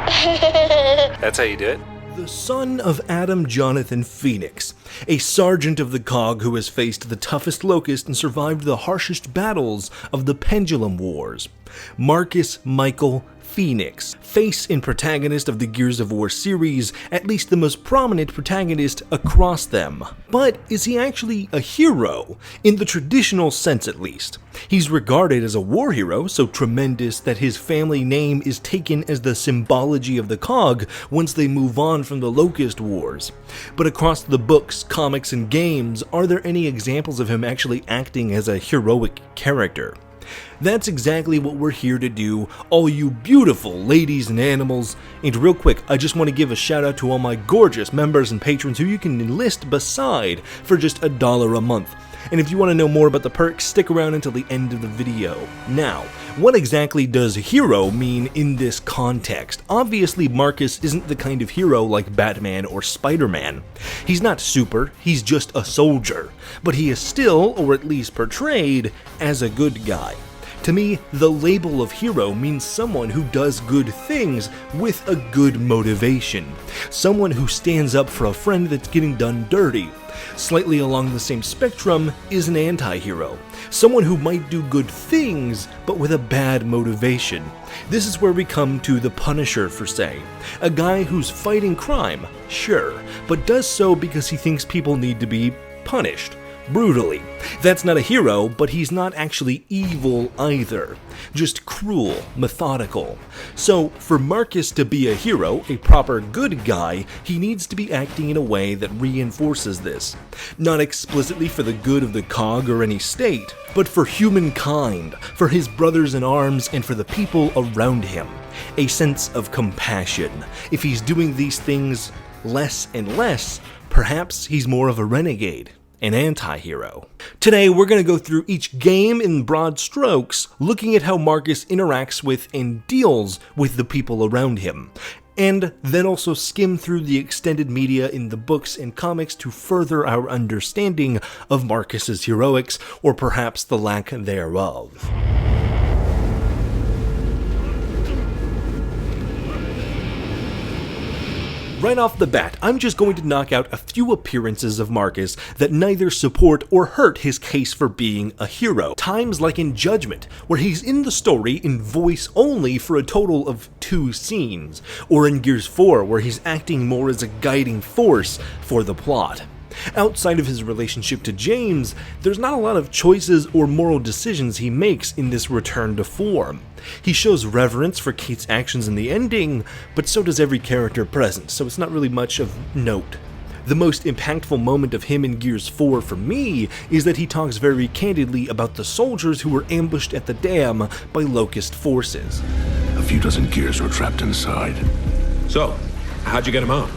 That's how you do it? The son of Adam Jonathan Fenix, a sergeant of the cog who has faced the toughest locust and survived the harshest battles of the Pendulum Wars. Marcus Michael Fenix, face and protagonist of the Gears of War series, at least the most prominent protagonist across them. But is he actually a hero? In the traditional sense at least. He's regarded as a war hero, so tremendous that his family name is taken as the symbology of the cog once they move on from the Locust Wars. But across the books, comics, and games, are there any examples of him actually acting as a heroic character? That's exactly what we're here to do, all you beautiful ladies and animals. And real quick, I just want to give a shout out to all my gorgeous members and patrons who you can enlist beside for just $1 a month. And if you want to know more about the perks, stick around until the end of the video. Now, what exactly does hero mean in this context? Obviously, Marcus isn't the kind of hero like Batman or Spider-Man. He's not super, he's just a soldier. But he is still, or at least portrayed, as a good guy. To me, the label of hero means someone who does good things with a good motivation. Someone who stands up for a friend that's getting done dirty. Slightly along the same spectrum is an anti-hero. Someone who might do good things, but with a bad motivation. This is where we come to the Punisher, for say. A guy who's fighting crime, sure, but does so because he thinks people need to be punished. Brutally. That's not a hero, but he's not actually evil either. Just cruel, methodical. So, for Marcus to be a hero, a proper good guy, he needs to be acting in a way that reinforces this. Not explicitly for the good of the cog or any state, but for humankind, for his brothers in arms, and for the people around him. A sense of compassion. If he's doing these things less and less, perhaps he's more of a renegade. An anti-hero. Today, we're going to go through each game in broad strokes, looking at how Marcus interacts with and deals with the people around him, and then also skim through the extended media in the books and comics to further our understanding of Marcus's heroics, or perhaps the lack thereof. Right off the bat, I'm just going to knock out a few appearances of Marcus that neither support or hurt his case for being a hero. Times like in Judgment, where he's in the story in voice only for a total of 2 scenes, or in Gears 4, where he's acting more as a guiding force for the plot. Outside of his relationship to James, there's not a lot of choices or moral decisions he makes in this return to form. He shows reverence for Kate's actions in the ending, but so does every character present, so it's not really much of note. The most impactful moment of him in Gears 4 for me is that he talks very candidly about the soldiers who were ambushed at the dam by Locust forces. A few dozen Gears were trapped inside. So, how'd you get them out?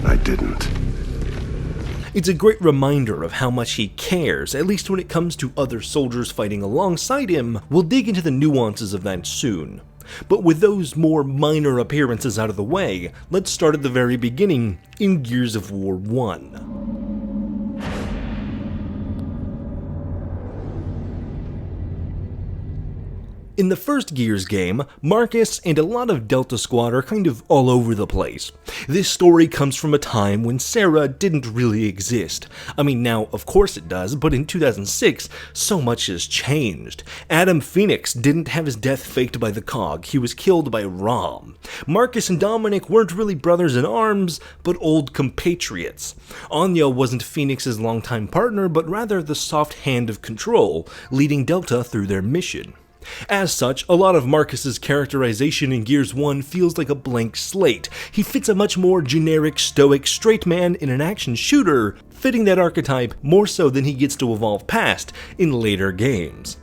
I didn't. It's a great reminder of how much he cares, at least when it comes to other soldiers fighting alongside him. We'll dig into the nuances of that soon. But with those more minor appearances out of the way, let's start at the very beginning in Gears of War 1. In the first Gears game, Marcus and a lot of Delta Squad are kind of all over the place. This story comes from a time when Sarah didn't really exist. I mean, now of course it does, but in 2006, so much has changed. Adam Fenix didn't have his death faked by the cog, he was killed by Rom. Marcus and Dominic weren't really brothers in arms, but old compatriots. Anya wasn't Fenix's longtime partner, but rather the soft hand of control, leading Delta through their mission. As such, a lot of Marcus's characterization in Gears 1 feels like a blank slate. He fits a much more generic, stoic, straight man in an action shooter, fitting that archetype more so than he gets to evolve past in later games.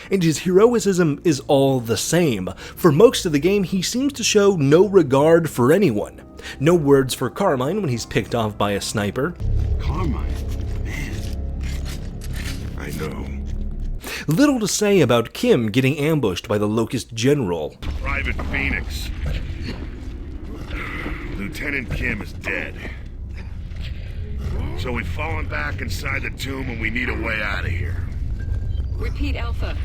And his heroicism is all the same. For most of the game, he seems to show no regard for anyone. No words for Carmine when he's picked off by a sniper. Carmine? Man. I know. Little to say about Kim getting ambushed by the Locust General. Private Fenix. Lieutenant Kim is dead. So we've fallen back inside the tomb and we need a way out of here. Repeat Alpha.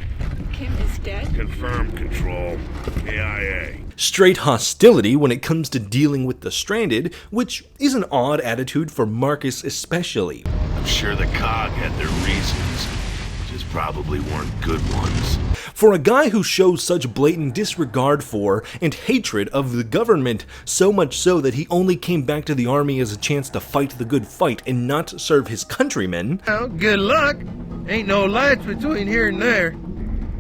Kim is dead? Confirm control. AIA. Straight hostility when it comes to dealing with the stranded, which is an odd attitude for Marcus especially. I'm sure the COG had their reasons. Just probably weren't good ones. For a guy who shows such blatant disregard for and hatred of the government, so much so that he only came back to the army as a chance to fight the good fight and not serve his countrymen. Well, good luck. Ain't no lights between here and there.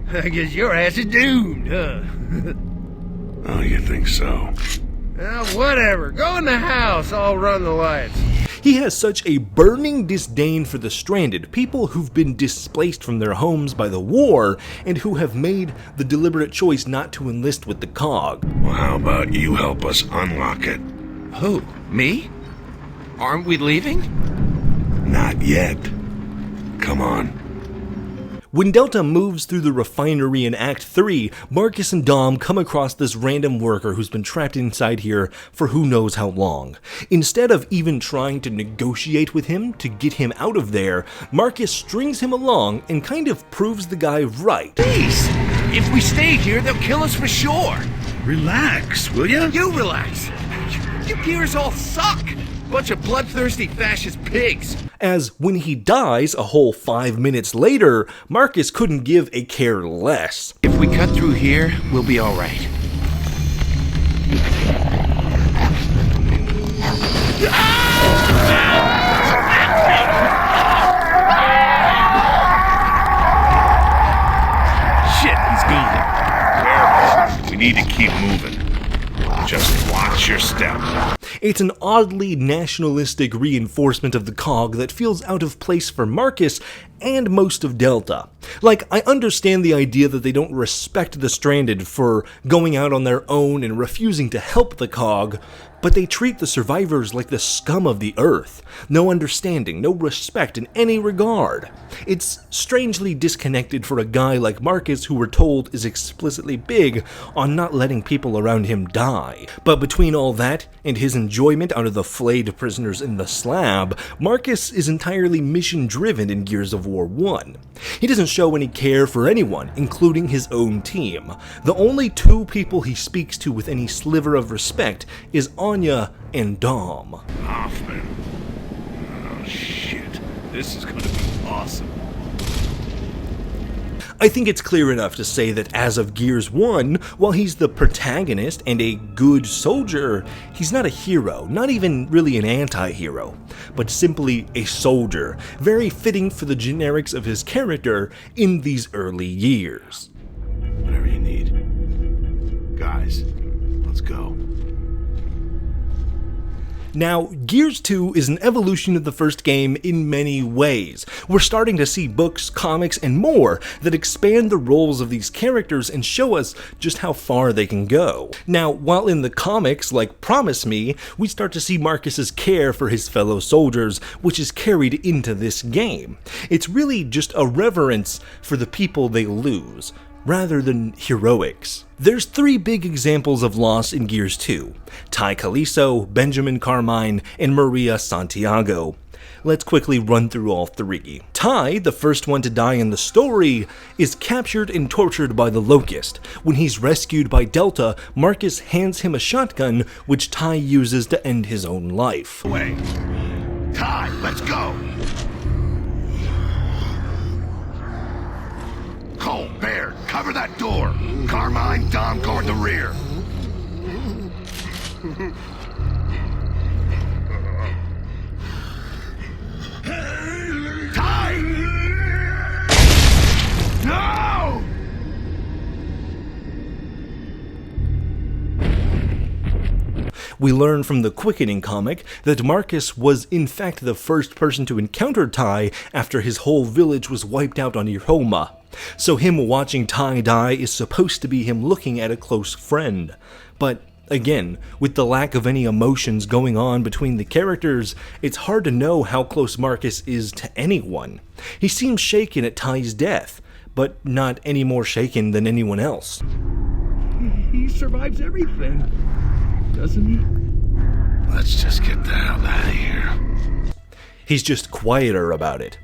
I guess your ass is doomed, huh? Oh, you think so? Well, whatever. Go in the house. I'll run the lights. He has such a burning disdain for the stranded, people who've been displaced from their homes by the war and who have made the deliberate choice not to enlist with the COG. Well, how about you help us unlock it? Who? Me? Aren't we leaving? Not yet. Come on. When Delta moves through the refinery in Act 3, Marcus and Dom come across this random worker who's been trapped inside here for who knows how long. Instead of even trying to negotiate with him to get him out of there, Marcus strings him along and kind of proves the guy right. Please! If we stay here, they'll kill us for sure! Relax, will ya? You relax! You gears all suck! Bunch of bloodthirsty fascist pigs! As when he dies a whole 5 minutes later, Marcus couldn't give a care less. If we cut through here, we'll be alright. Shit, he's gone. Careful. We need to keep moving. Just watch your step. It's an oddly nationalistic reinforcement of the COG that feels out of place for Marcus and most of Delta. Like, I understand the idea that they don't respect the stranded for going out on their own and refusing to help the COG, but they treat the survivors like the scum of the earth. No understanding, no respect in any regard. It's strangely disconnected for a guy like Marcus who we're told is explicitly big on not letting people around him die. But between all that and his enjoyment out of the flayed prisoners in the slab, Marcus is entirely mission-driven in Gears of War 1. He doesn't show any care for anyone, including his own team. The only two people he speaks to with any sliver of respect is Anya and Dom. Hoffman. Oh, shit. This is gonna be awesome. I think it's clear enough to say that as of Gears 1, while he's the protagonist and a good soldier, he's not a hero, not even really an anti-hero, but simply a soldier, very fitting for the generics of his character in these early years. Whatever you need. Guys, let's go. Now, Gears 2 is an evolution of the first game in many ways. We're starting to see books, comics, and more that expand the roles of these characters and show us just how far they can go. Now, while in the comics, like Promise Me, we start to see Marcus's care for his fellow soldiers, which is carried into this game. It's really just a reverence for the people they lose, rather than heroics. There's 3 big examples of loss in Gears 2: Ty Caliso, Benjamin Carmine, and Maria Santiago. Let's quickly run through all 3. Ty, the first one to die in the story, is captured and tortured by the Locust. When he's rescued by Delta, Marcus hands him a shotgun, which Ty uses to end his own life. Wait. Ty, let's go. Cole, Baird, cover that door. Carmine, Dom, guard the rear. Ty! No! We learn from the Quickening comic that Marcus was in fact the first person to encounter Ty after his whole village was wiped out on Irhoma. So him watching Ty die is supposed to be him looking at a close friend. But again, with the lack of any emotions going on between the characters, it's hard to know how close Marcus is to anyone. He seems shaken at Ty's death, but not any more shaken than anyone else. He survives everything, doesn't he? Let's just get the hell out of here. He's just quieter about it.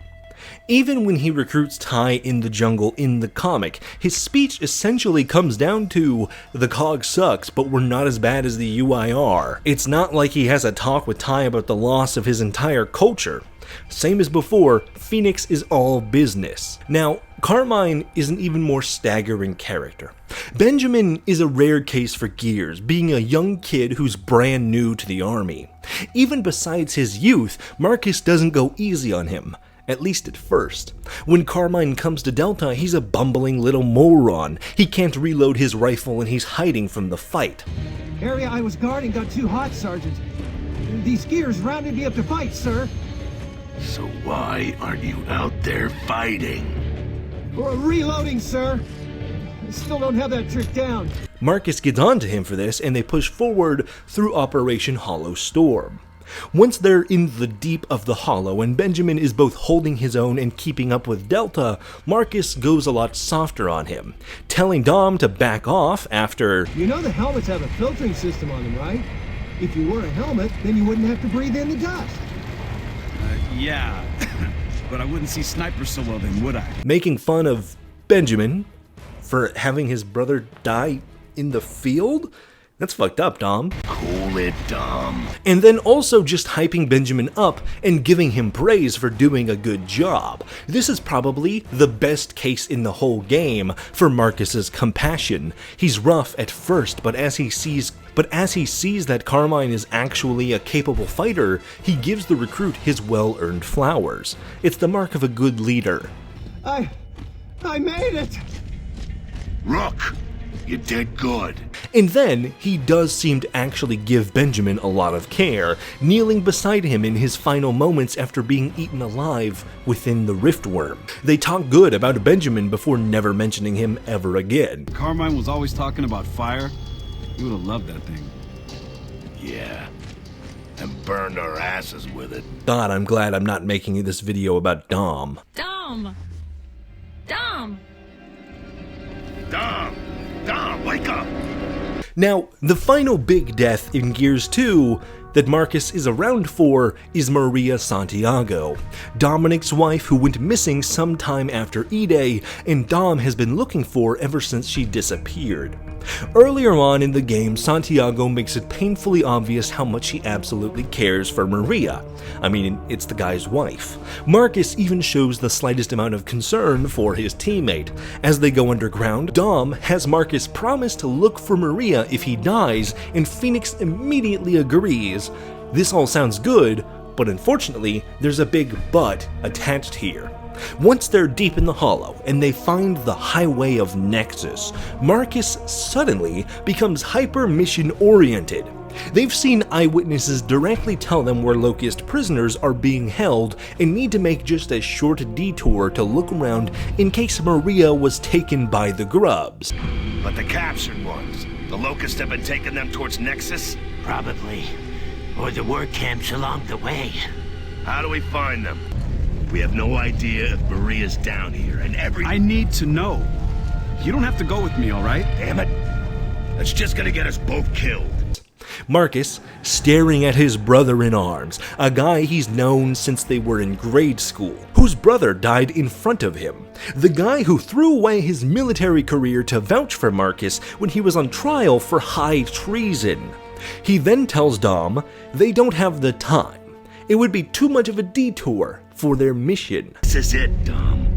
Even when he recruits Ty in the jungle in the comic, his speech essentially comes down to, "The cog sucks, but we're not as bad as the UIR." It's not like he has a talk with Ty about the loss of his entire culture. Same as before, Fenix is all business. Now, Carmine is an even more staggering character. Benjamin is a rare case for Gears, being a young kid who's brand new to the army. Even besides his youth, Marcus doesn't go easy on him. At least at first. When Carmine comes to Delta, he's a bumbling little moron. He can't reload his rifle and he's hiding from the fight. Area I was guarding got too hot, Sergeant. These Gears rounded me up to fight, sir. So why aren't you out there fighting? Reloading, sir. I still don't have that trick down. Marcus gets onto him for this, and they push forward through Operation Hollow Storm. Once they're in the deep of the hollow and Benjamin is both holding his own and keeping up with Delta, Marcus goes a lot softer on him, telling Dom to back off after... You know the helmets have a filtering system on them, right? If you wore a helmet, then you wouldn't have to breathe in the dust. Yeah, but I wouldn't see snipers so well then, would I? Making fun of Benjamin for having his brother die in the field? That's fucked up, Dom. Cool it, Dom. And then also just hyping Benjamin up and giving him praise for doing a good job. This is probably the best case in the whole game for Marcus's compassion. He's rough at first, but as he sees that Carmine is actually a capable fighter, he gives the recruit his well-earned flowers. It's the mark of a good leader. I made it! Rook, you did good. And then, he does seem to actually give Benjamin a lot of care, kneeling beside him in his final moments after being eaten alive within the Riftworm. They talk good about Benjamin before never mentioning him ever again. Carmine was always talking about fire. You would have loved that thing. Yeah, and burned our asses with it. God, I'm glad I'm not making this video about Dom. Dom! Dom! Dom, wake up! Now, the final big death in Gears 2 that Marcus is around for is Maria Santiago, Dominic's wife who went missing sometime after E-Day, and Dom has been looking for ever since she disappeared. Earlier on in the game, Santiago makes it painfully obvious how much he absolutely cares for Maria. I mean, it's the guy's wife. Marcus even shows the slightest amount of concern for his teammate. As they go underground, Dom has Marcus promise to look for Maria if he dies, and Fenix immediately agrees. This all sounds good, but unfortunately, there's a big but attached here. Once they're deep in the hollow and they find the Highway of Nexus, Marcus suddenly becomes hyper-mission oriented. They've seen eyewitnesses directly tell them where Locust prisoners are being held and need to make just a short detour to look around in case Maria was taken by the grubs. But the captured ones, the Locusts have been taking them towards Nexus? Probably. Or the work camps along the way. How do we find them? We have no idea if Maria's down here, and I need to know. You don't have to go with me, all right? Damn it. That's just gonna get us both killed. Marcus, staring at his brother in arms, a guy he's known since they were in grade school, whose brother died in front of him. The guy who threw away his military career to vouch for Marcus when he was on trial for high treason. He then tells Dom they don't have the time. It would be too much of a detour for their mission. This is it, Dom.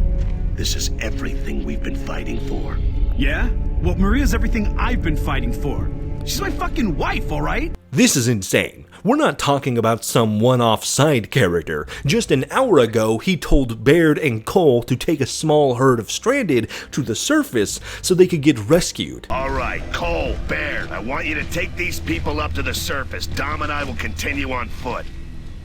This is everything we've been fighting for. Yeah? Well, Maria's everything I've been fighting for. She's my fucking wife, all right? This is insane. We're not talking about some one-off side character. Just an hour ago, he told Baird and Cole to take a small herd of Stranded to the surface so they could get rescued. All right, Cole, Baird, I want you to take these people up to the surface. Dom and I will continue on foot.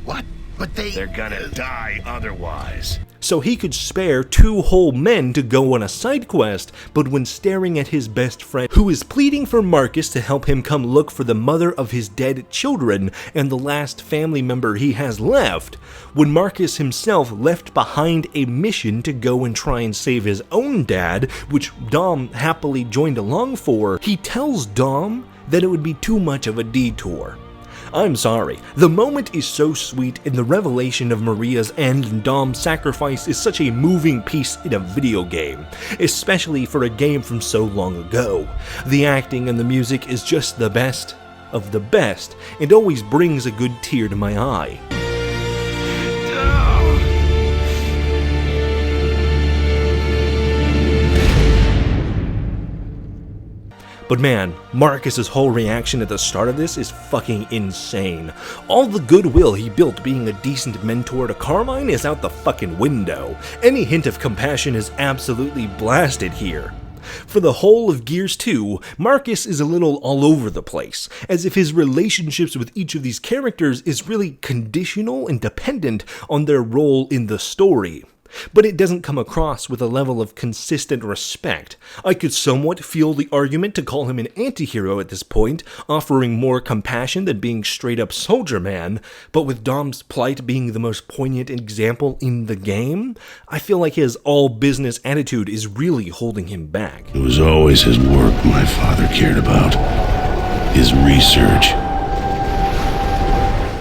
What? But They're gonna die otherwise. So he could spare 2 whole men to go on a side quest, but when staring at his best friend, who is pleading for Marcus to help him come look for the mother of his dead children and the last family member he has left, when Marcus himself left behind a mission to go and try and save his own dad, which Dom happily joined along for, he tells Dom that it would be too much of a detour. I'm sorry, the moment is so sweet and the revelation of Maria's and Dom's sacrifice is such a moving piece in a video game, especially for a game from so long ago. The acting and the music is just the best of the best, and always brings a good tear to my eye. But man, Marcus's whole reaction at the start of this is fucking insane. All the goodwill he built being a decent mentor to Carmine is out the fucking window. Any hint of compassion is absolutely blasted here. For the whole of Gears 2, Marcus is a little all over the place, as if his relationships with each of these characters is really conditional and dependent on their role in the story. But it doesn't come across with a level of consistent respect. I could somewhat feel the argument to call him an anti-hero at this point, offering more compassion than being straight up soldier man, but with Dom's plight being the most poignant example in the game, I feel like his all-business attitude is really holding him back. It was always his work my father cared about. His research.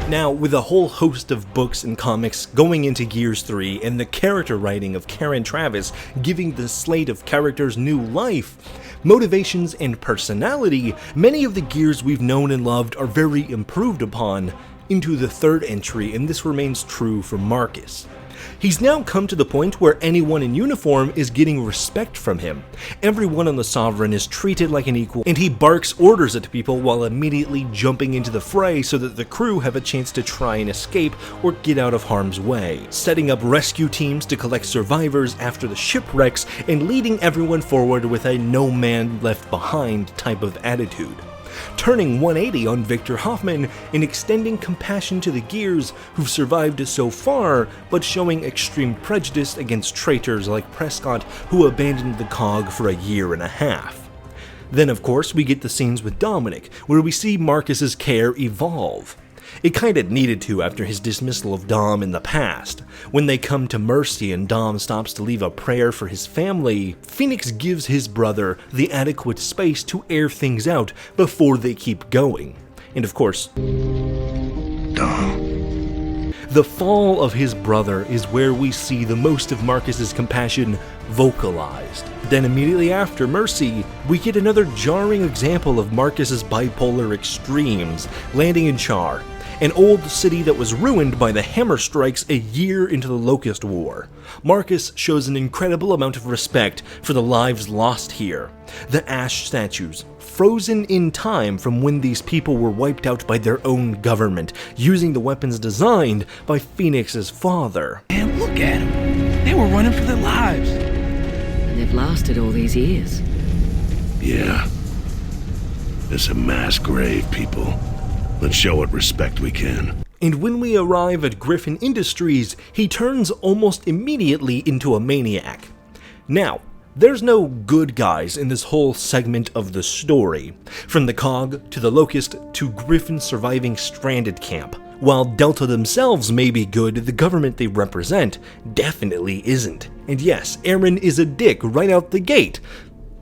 Now, with a whole host of books and comics going into Gears 3 and the character writing of Karen Travis giving the slate of characters new life, motivations, and personality, many of the Gears we've known and loved are very improved upon into the third entry, and this remains true for Marcus. He's now come to the point where anyone in uniform is getting respect from him. Everyone on the Sovereign is treated like an equal, and he barks orders at people while immediately jumping into the fray so that the crew have a chance to try and escape or get out of harm's way, setting up rescue teams to collect survivors after the shipwrecks, and leading everyone forward with a no man left behind type of attitude. Turning 180 on Victor Hoffman and extending compassion to the Gears who've survived so far, but showing extreme prejudice against traitors like Prescott who abandoned the COG for a year and a half. Then of course we get the scenes with Dominic, where we see Marcus's care evolve. It kinda needed to after his dismissal of Dom in the past. When they come to Mercy and Dom stops to leave a prayer for his family, Fenix gives his brother the adequate space to air things out before they keep going. And of course, Dom. The fall of his brother is where we see the most of Marcus's compassion vocalized. Then immediately after Mercy, we get another jarring example of Marcus's bipolar extremes, landing in Char, an old city that was ruined by the hammer strikes a year into the Locust War. Marcus shows an incredible amount of respect for the lives lost here. The ash statues, frozen in time from when these people were wiped out by their own government, using the weapons designed by Fenix's father. Man, look at them. They were running for their lives. And they've lasted all these years. Yeah. It's a mass grave, people. Let's show what respect we can. And when we arrive at Griffin Industries, he turns almost immediately into a maniac. Now, there's no good guys in this whole segment of the story, from the COG to the Locust to Griffin's surviving stranded camp. While Delta themselves may be good, the government they represent definitely isn't. And yes, Aaron is a dick right out the gate.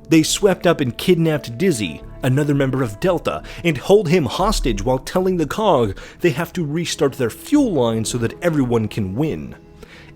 They swept up and kidnapped Dizzy, another member of Delta, and hold him hostage while telling the COG they have to restart their fuel line so that everyone can win.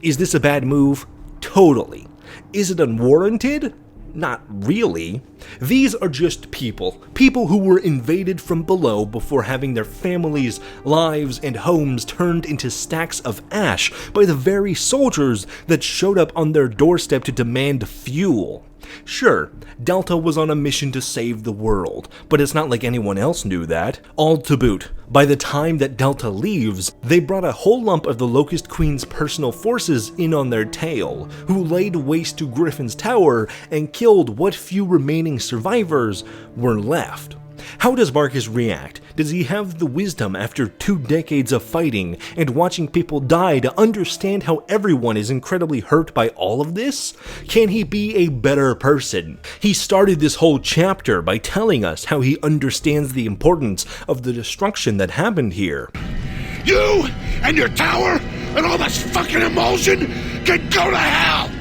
Is this a bad move? Totally. Is it unwarranted? Not really. These are just people who were invaded from below before having their families, lives, and homes turned into stacks of ash by the very soldiers that showed up on their doorstep to demand fuel. Sure, Delta was on a mission to save the world, but it's not like anyone else knew that. All to boot, by the time that Delta leaves, they brought a whole lump of the Locust Queen's personal forces in on their tail, who laid waste to Griffin's tower and killed what few remaining survivors were left. How does Marcus react? Does he have the wisdom after 2 decades of fighting and watching people die to understand how everyone is incredibly hurt by all of this? Can he be a better person? He started this whole chapter by telling us how he understands the importance of the destruction that happened here. You and your tower and all this fucking emulsion can go to hell!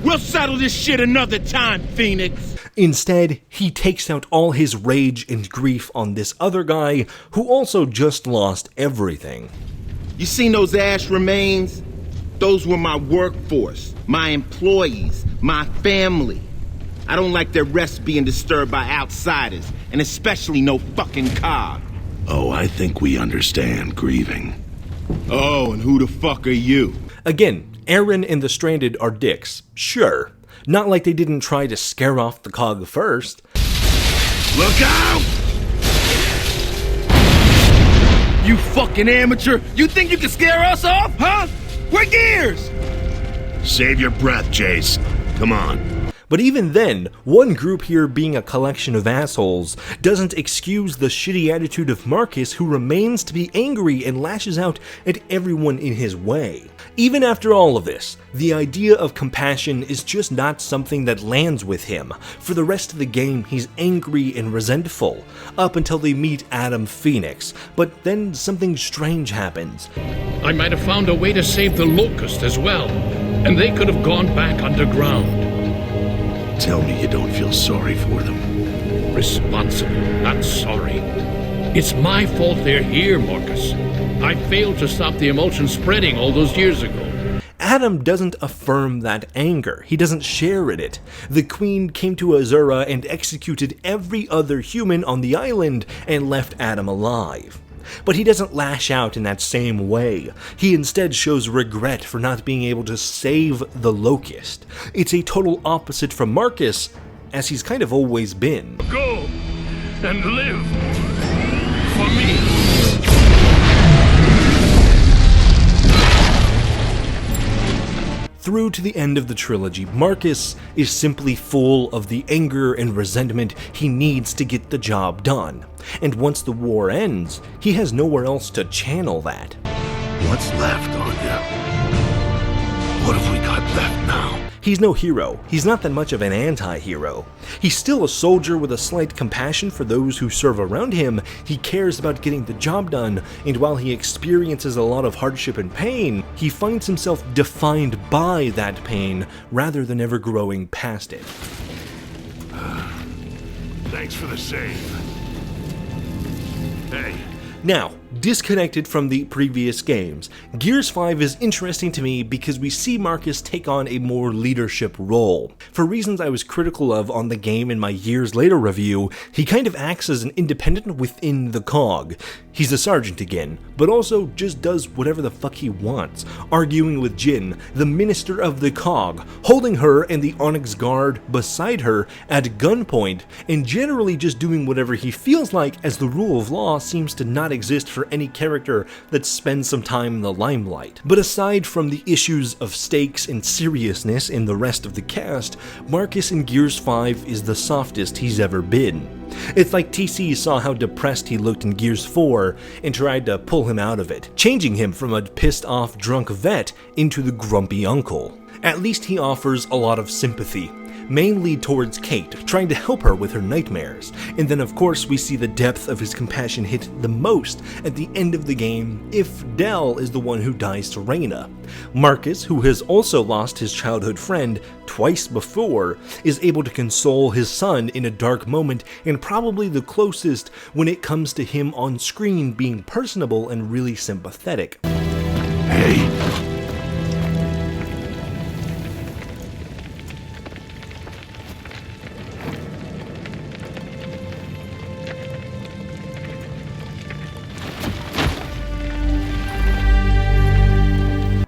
We'll settle this shit another time, Phoenix. Instead, he takes out all his rage and grief on this other guy who also just lost everything. You seen those ash remains? Those were my workforce, my employees, my family. I don't like their rest being disturbed by outsiders, and especially no fucking cog. Oh, I think we understand grieving. Oh, and who the fuck are you? Again, Aaron and the Stranded are dicks, sure. Not like they didn't try to scare off the cog first. Look out! You fucking amateur! You think you can scare us off, huh? We're gears! Save your breath, Jace. Come on. But even then, one group here being a collection of assholes doesn't excuse the shitty attitude of Marcus, who remains to be angry and lashes out at everyone in his way. Even after all of this, the idea of compassion is just not something that lands with him. For the rest of the game, he's angry and resentful, up until they meet Adam Fenix, but then something strange happens. I might have found a way to save the Locust as well, and they could have gone back underground. Tell me you don't feel sorry for them. Responsible, not sorry. It's my fault they're here, Marcus. I failed to stop the emotion spreading all those years ago. Adam doesn't affirm that anger. He doesn't share in it. The Queen came to Azura and executed every other human on the island and left Adam alive. But he doesn't lash out in that same way. He instead shows regret for not being able to save the Locust. It's a total opposite from Marcus, as he's kind of always been. Go and live for me. Through to the end of the trilogy, Marcus is simply full of the anger and resentment he needs to get the job done. And once the war ends, he has nowhere else to channel that. What's left on you? What have we got left now? He's no hero. He's not that much of an anti-hero. He's still a soldier with a slight compassion for those who serve around him. He cares about getting the job done, and while he experiences a lot of hardship and pain, he finds himself defined by that pain rather than ever growing past it. Thanks for the save. Hey. Now, disconnected from the previous games, Gears 5 is interesting to me because we see Marcus take on a more leadership role. For reasons I was critical of on the game in my years later review, he kind of acts as an independent within the cog. He's a sergeant again, but also just does whatever the fuck he wants, arguing with Jin, the minister of the cog, holding her and the Onyx guard beside her at gunpoint, and generally just doing whatever he feels like, as the rule of law seems to not exist for any character that spends some time in the limelight. But aside from the issues of stakes and seriousness in the rest of the cast, Marcus in Gears 5 is the softest he's ever been. It's like TC saw how depressed he looked in Gears 4 and tried to pull him out of it, changing him from a pissed off drunk vet into the grumpy uncle. At least he offers a lot of sympathy, mainly towards Kate, trying to help her with her nightmares. And then of course we see the depth of his compassion hit the most at the end of the game, if Del is the one who dies to Reyna. Marcus, who has also lost his childhood friend twice before, is able to console his son in a dark moment, and probably the closest when it comes to him on screen being personable and really sympathetic. Hey.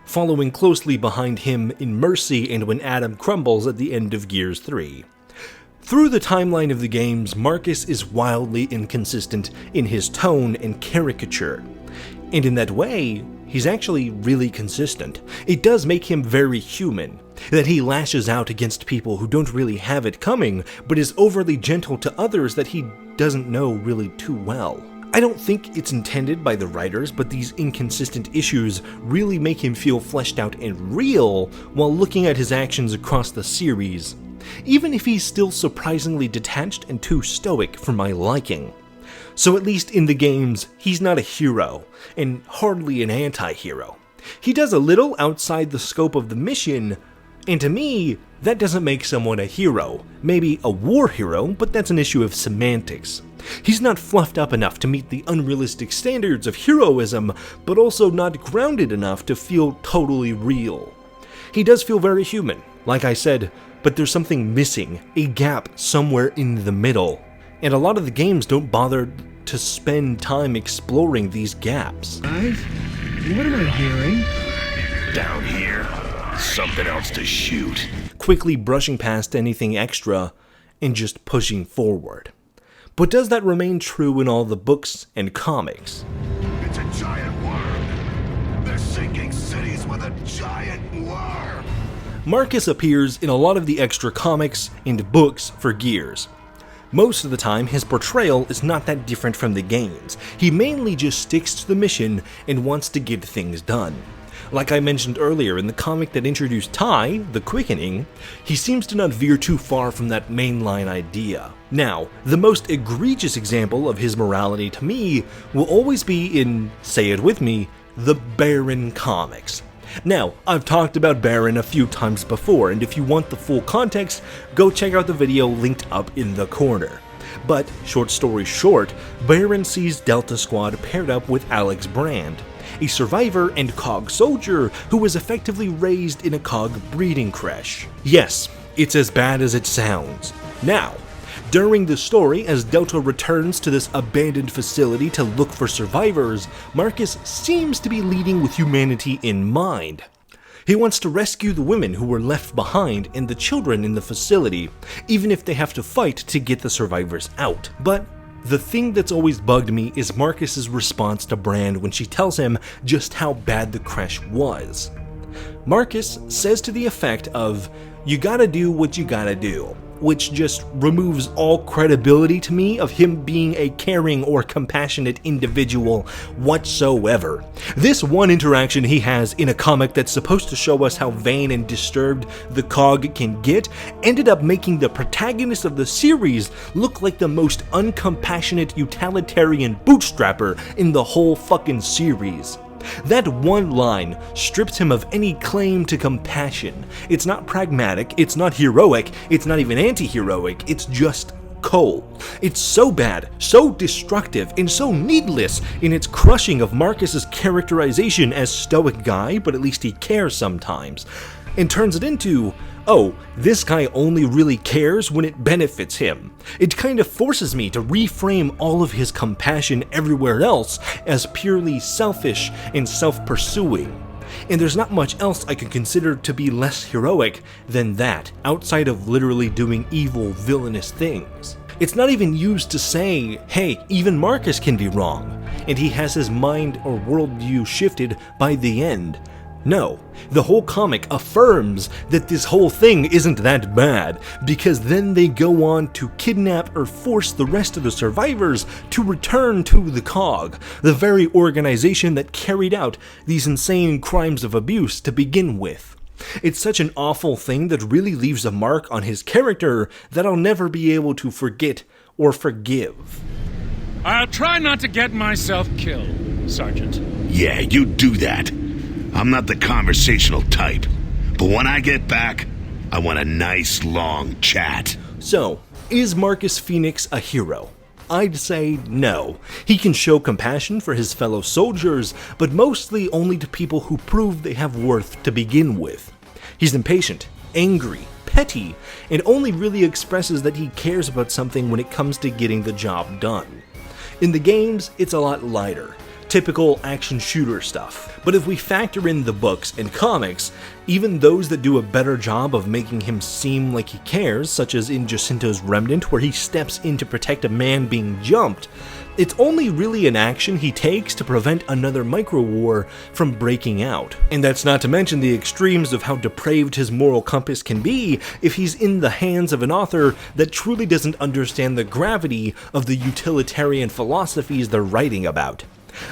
Following closely behind him in Mercy and when Adam crumbles at the end of Gears 3. Through the timeline of the games, Marcus is wildly inconsistent in his tone and caricature. And in that way, he's actually really consistent. It does make him very human, that he lashes out against people who don't really have it coming, but is overly gentle to others that he doesn't know really too well. I don't think it's intended by the writers, but these inconsistent issues really make him feel fleshed out and real while looking at his actions across the series, even if he's still surprisingly detached and too stoic for my liking. So at least in the games, he's not a hero, and hardly an anti-hero. He does a little outside the scope of the mission, And to me, that doesn't make someone a hero. Maybe a war hero, but that's an issue of semantics. He's not fluffed up enough to meet the unrealistic standards of heroism, but also not grounded enough to feel totally real. He does feel very human, like I said, but there's something missing, a gap somewhere in the middle. And a lot of the games don't bother to spend time exploring these gaps. Guys, what am I hearing? Down here, something else to shoot. Quickly brushing past anything extra and just pushing forward. But does that remain true in all the books and comics? It's a giant worm. They're sinking cities with a giant worm. Marcus appears in a lot of the extra comics and books for Gears. Most of the time, his portrayal is not that different from the games. He mainly just sticks to the mission and wants to get things done. Like I mentioned earlier in the comic that introduced Ty, The Quickening, he seems to not veer too far from that mainline idea. Now, the most egregious example of his morality to me will always be in, say it with me, the Baron comics. Now, I've talked about Baron a few times before, and if you want the full context, go check out the video linked up in the corner. But, short story short, Baron sees Delta Squad paired up with Alex Brand, a survivor and COG soldier who was effectively raised in a COG breeding creche. Yes, it's as bad as it sounds. Now, during the story, as Delta returns to this abandoned facility to look for survivors, Marcus seems to be leading with humanity in mind. He wants to rescue the women who were left behind and the children in the facility, even if they have to fight to get the survivors out. But the thing that's always bugged me is Marcus's response to Brand when she tells him just how bad the creche was. Marcus says to the effect of, "You gotta do what you gotta do," which just removes all credibility to me of him being a caring or compassionate individual whatsoever. This one interaction he has in a comic that's supposed to show us how vain and disturbed the COG can get ended up making the protagonist of the series look like the most uncompassionate utilitarian bootstrapper in the whole fucking series. That one line strips him of any claim to compassion. It's not pragmatic, it's not heroic, it's not even anti-heroic, it's just cold. It's so bad, so destructive, and so needless in its crushing of Marcus's characterization as stoic guy, but at least he cares sometimes, and turns it into, oh, this guy only really cares when it benefits him. It kind of forces me to reframe all of his compassion everywhere else as purely selfish and self-pursuing. And there's not much else I could consider to be less heroic than that, outside of literally doing evil, villainous things. It's not even used to say, hey, even Marcus can be wrong, and he has his mind or worldview shifted by the end. No, the whole comic affirms that this whole thing isn't that bad, because then they go on to kidnap or force the rest of the survivors to return to the COG, the very organization that carried out these insane crimes of abuse to begin with. It's such an awful thing that really leaves a mark on his character that I'll never be able to forget or forgive. I'll try not to get myself killed, Sergeant. Yeah, you do that. I'm not the conversational type, but when I get back, I want a nice long chat. So, is Marcus Fenix a hero? I'd say no. He can show compassion for his fellow soldiers, but mostly only to people who prove they have worth to begin with. He's impatient, angry, petty, and only really expresses that he cares about something when it comes to getting the job done. In the games, it's a lot lighter. Typical action shooter stuff. But if we factor in the books and comics, even those that do a better job of making him seem like he cares, such as in Jacinto's Remnant where he steps in to protect a man being jumped, it's only really an action he takes to prevent another micro-war from breaking out. And that's not to mention the extremes of how depraved his moral compass can be if he's in the hands of an author that truly doesn't understand the gravity of the utilitarian philosophies they're writing about.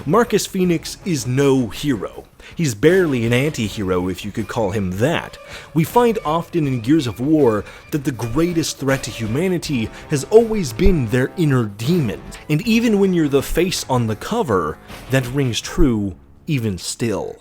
Marcus Fenix is no hero. He's barely an anti-hero, if you could call him that. We find often in Gears of War that the greatest threat to humanity has always been their inner demons, and even when you're the face on the cover, that rings true even still.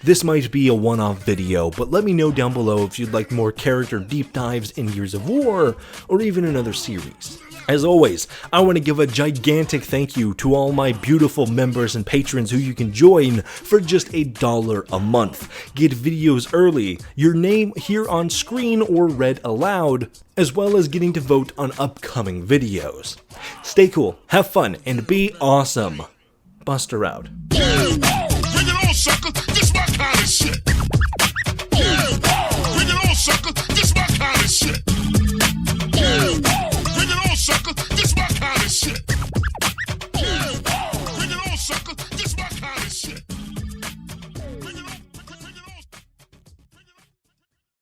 This might be a one-off video, but let me know down below if you'd like more character deep dives in Gears of War, or even another series. As always, I want to give a gigantic thank you to all my beautiful members and patrons who you can join for just $1 a month. Get videos early, your name here on screen or read aloud, as well as getting to vote on upcoming videos. Stay cool, have fun, and be awesome. Buster out. Bring it on, sucker! This my kind of shit! Bring it on, sucker!